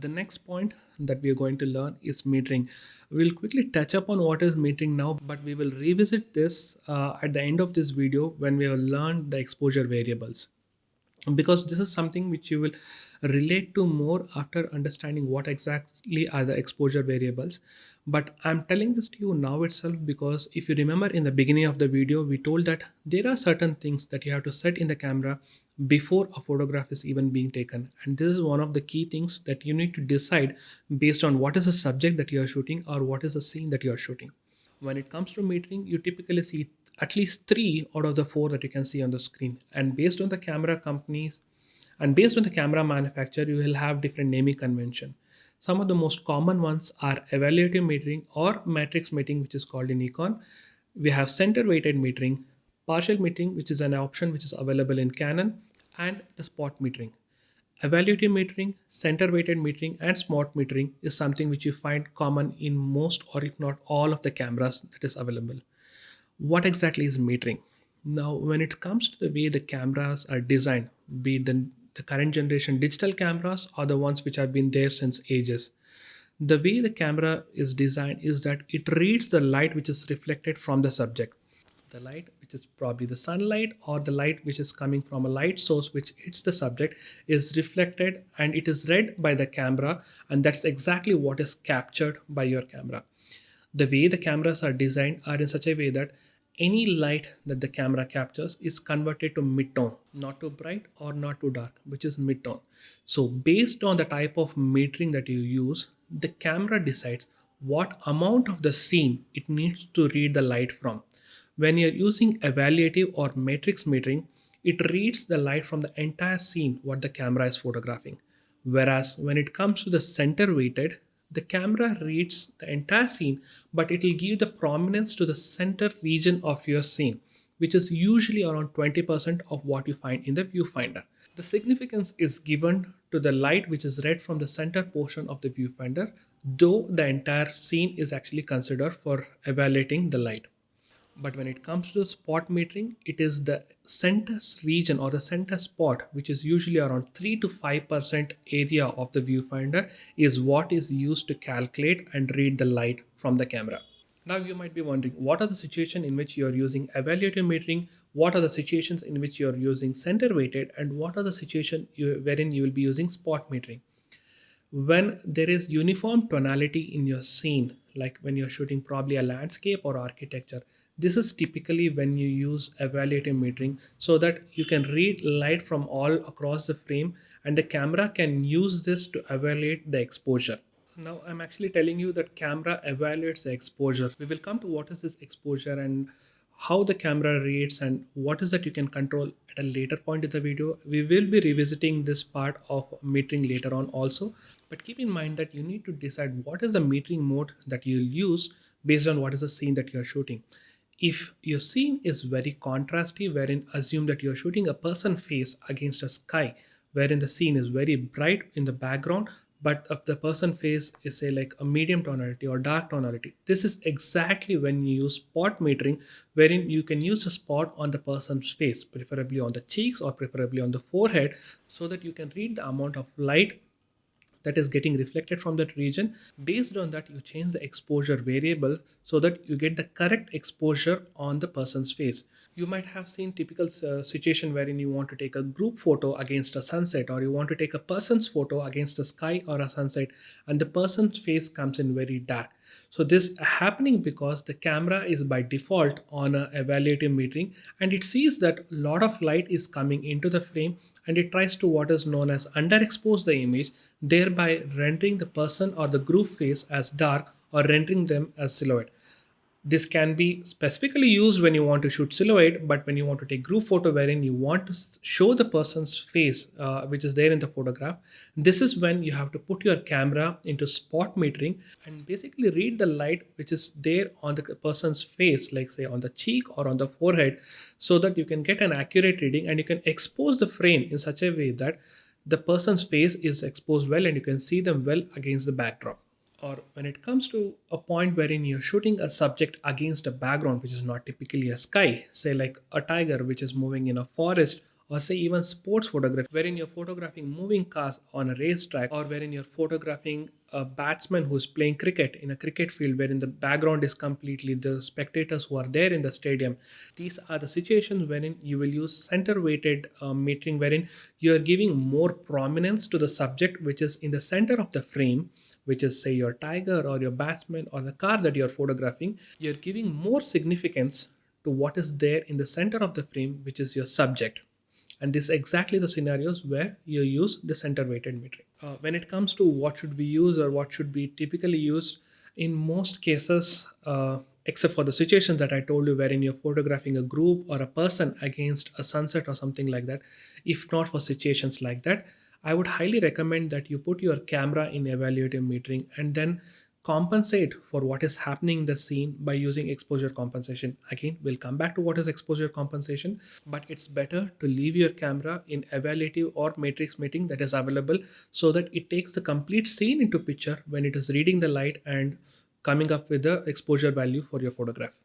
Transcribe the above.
The next point that we are going to learn is metering. We'll quickly touch upon what is metering now, but we will revisit this at the end of this video when we have learned the exposure variables, because this is something which you will relate to more after understanding what exactly are the exposure variables. But I'm telling this to you now itself because if you remember in the beginning of the video we told that there are certain things that you have to set in the camera before a photograph is even being taken, and this is one of the key things that you need to decide based on what is the subject that you are shooting or what is the scene that you are shooting. When it comes to metering, you typically see at least three out of the four that you can see on the screen. And based on the camera companies and based on the camera manufacturer, you will have different naming convention. Some of the most common ones are evaluative metering or matrix metering, which is called in Nikon. We have center weighted metering, partial metering, which is an option which is available in Canon, and the spot metering. Evaluative metering, center weighted metering, and spot metering is something which you find common in most or if not all of the cameras that is available. What exactly is metering? Now, when it comes to the way the cameras are designed, be it the current generation digital cameras or the ones which have been there since ages, the way the camera is designed is that it reads the light which is reflected from the subject. The light, which is probably the sunlight or the light which is coming from a light source which hits the subject, is reflected and it is read by the camera, and that's exactly what is captured by your camera. The way the cameras are designed are in such a way that any light that the camera captures is converted to mid-tone, not too bright or not too dark, which is mid-tone. So based on the type of metering that you use, the camera decides what amount of the scene it needs to read the light from. When you're using evaluative or matrix metering, it reads the light from the entire scene what the camera is photographing. Whereas when it comes to the center weighted, the camera reads the entire scene, but it will give the prominence to the center region of your scene, which is usually around 20% of what you find in the viewfinder. The significance is given to the light which is read from the center portion of the viewfinder, though the entire scene is actually considered for evaluating the light. But when it comes to spot metering, it is the center region or the center spot, which is usually around 3 to 5% area of the viewfinder, is what is used to calculate and read the light from the camera. Now you might be wondering, what are the situations in which you are using evaluative metering? What are the situations in which you are using center weighted? And what are the situations wherein you will be using spot metering? When there is uniform tonality in your scene, like when you're shooting probably a landscape or architecture, this is typically when you use evaluative metering so that you can read light from all across the frame and the camera can use this to evaluate the exposure. Now I'm actually telling you that camera evaluates the exposure. We will come to what is this exposure and how the camera reads and what is that you can control at a later point in the video. We will be revisiting this part of metering later on also, but keep in mind that you need to decide what is the metering mode that you'll use based on what is the scene that you're shooting. If your scene is very contrasty, wherein assume that you're shooting a person face against a sky, wherein the scene is very bright in the background, but if the person face is say like a medium tonality or dark tonality, this is exactly when you use spot metering, wherein you can use a spot on the person's face, preferably on the cheeks or preferably on the forehead, so that you can read the amount of light that is getting reflected from that region. Based on that, you change the exposure variable so that you get the correct exposure on the person's face. You might have seen typical situation wherein you want to take a group photo against a sunset, or you want to take a person's photo against a sky or a sunset, and the person's face comes in very dark. So this happening because the camera is by default on a evaluative metering, and it sees that a lot of light is coming into the frame, and it tries to what is known as underexpose the image, thereby rendering the person or the group face as dark or rendering them as silhouette. This can be specifically used when you want to shoot silhouette, but when you want to take group photo wherein you want to show the person's face which is there in the photograph, this is when you have to put your camera into spot metering and basically read the light which is there on the person's face, like say on the cheek or on the forehead, so that you can get an accurate reading and you can expose the frame in such a way that the person's face is exposed well and you can see them well against the backdrop. Or when it comes to a point wherein you're shooting a subject against a background which is not typically a sky, say like a tiger which is moving in a forest or say even sports photography, wherein you're photographing moving cars on a racetrack, or wherein you're photographing a batsman who's playing cricket in a cricket field, wherein the background is completely the spectators who are there in the stadium. These are the situations wherein you will use center weighted metering, wherein you are giving more prominence to the subject which is in the center of the frame, which is say your tiger or your batsman or the car that you're photographing. You're giving more significance to what is there in the center of the frame, which is your subject. And this is exactly the scenarios where you use the center weighted metering. When it comes to what should we use or what should be typically used, in most cases, except for the situations that I told you, wherein you're photographing a group or a person against a sunset or something like that, if not for situations like that, I would highly recommend that you put your camera in evaluative metering and then compensate for what is happening in the scene by using exposure compensation. Again, we'll come back to what is exposure compensation, but it's better to leave your camera in evaluative or matrix metering that is available, so that it takes the complete scene into picture when it is reading the light and coming up with the exposure value for your photograph.